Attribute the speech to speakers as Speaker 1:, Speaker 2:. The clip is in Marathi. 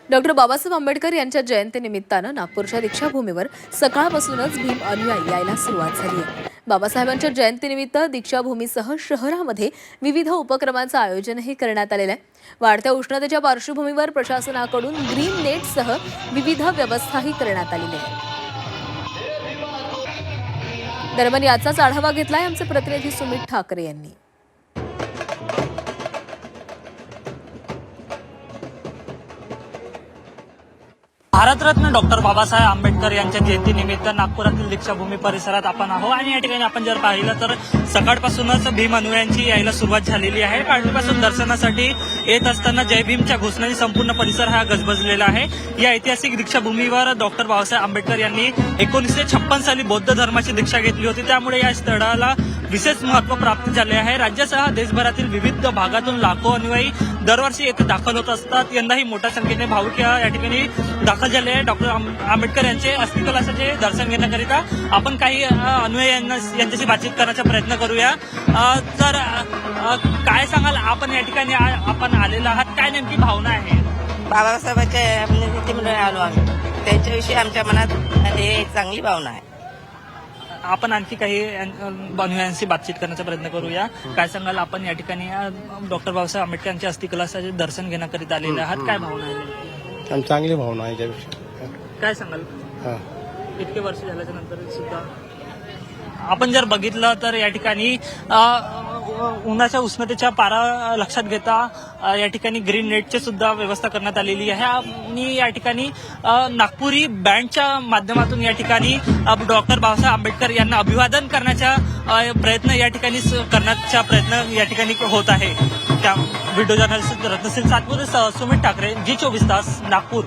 Speaker 1: डॉक्टर बाबासाहेब आंबेडकर यांच्या जयंतीनिमित्तानं नागपूरच्या दीक्षाभूमीवर सकाळपासूनच भीम अनुयायी यायला सुरुवात झाली आहे। बाबासाहेबांच्या जयंतीनिमित्त दीक्षाभूमीसह शहरामध्ये विविध उपक्रमांचं आयोजनही करण्यात आलेलं आहे। वाढत्या उष्णतेच्या पार्श्वभूमीवर प्रशासनाकडून ग्रीन नेटसह विविध व्यवस्थाही करण्यात आलेली आहे। दरम्यान याचाच आढावा घेतलाय आमचे प्रतिनिधी सुमित ठाकरे यांनी।
Speaker 2: भारतरत्न डॉक्टर बाबासाहेब आंबेडकर यांच्या जयंतीनिमित्त नागपुरातील दीक्षाभूमी परिसरात आपण आहोत आणि या ठिकाणी आपण जर पाहिलं तर सकाळपासूनच भीम अनुयायांची यायला सुरुवात झालेली आहे। पहाटेपासून दर्शनासाठी येत असताना जय भीमच्या घोषणांनी संपूर्ण परिसर हा गजबजलेला आहे। या ऐतिहासिक दीक्षाभूमीवर डॉक्टर बाबासाहेब आंबेडकर यांनी 1956 साली बौद्ध धर्माची दीक्षा घेतली होती, त्यामुळे या स्थळाला विशेष महत्त्व प्राप्त झाले आहे। राज्यासह देशभरातील विविध भागातून लाखो अनुयायी दरवर्षी येथे दाखल होत असतात। यंदाही मोठ्या संख्येने भाविक या ठिकाणी दाखल झाले आहे। डॉक्टर आंबेडकर यांचे अस्थिकलशाचे दर्शन घेण्याकरिता आपण काही अनुयायांना यांच्याशी बातचीत करण्याचा प्रयत्न करूया। तर काय सांगाल, आपण या ठिकाणी आपण आलेला आहात, काय नेमकी भावना आहे?
Speaker 3: बाबासाहेबांच्या निमित्ताने आलो आम्ही, त्यांच्याविषयी आमच्या मनात हे चांगली भावना आहे।
Speaker 2: आपण आणखी काही अनुयायांशी बातचीत करण्याचा प्रयत्न करूया। काय सांगाल, आपण या ठिकाणी डॉक्टर बाबासाहेब आंबेडकर यांच्या अस्थिकलशाचे दर्शन घेण्याकरिता आलेले आहात, काय भावना आहे?
Speaker 4: चांगली भावना आहे त्याविषयी।
Speaker 2: काय सांगाल, इतके वर्ष झाल्याच्या नंतर सुद्धा आपण जर बघितलं तर या ठिकाणी उन्हाच्या उष्णतेच्या पारा लक्षात घेता या ठिकाणी ग्रीन नेटची सुद्धा व्यवस्था करण्यात आलेली आहे आणि या ठिकाणी नागपुरी बँडच्या माध्यमातून या ठिकाणी डॉक्टर बाबासाहेब आंबेडकर यांना अभिवादन करण्याचा प्रयत्न या ठिकाणी करण्याचा प्रयत्न या ठिकाणी होत आहे। त्या व्हिडिओ जर्नलिस्ट रत्नशील सातपुते, सुमित ठाकरे, जी 24 तास, नागपूर।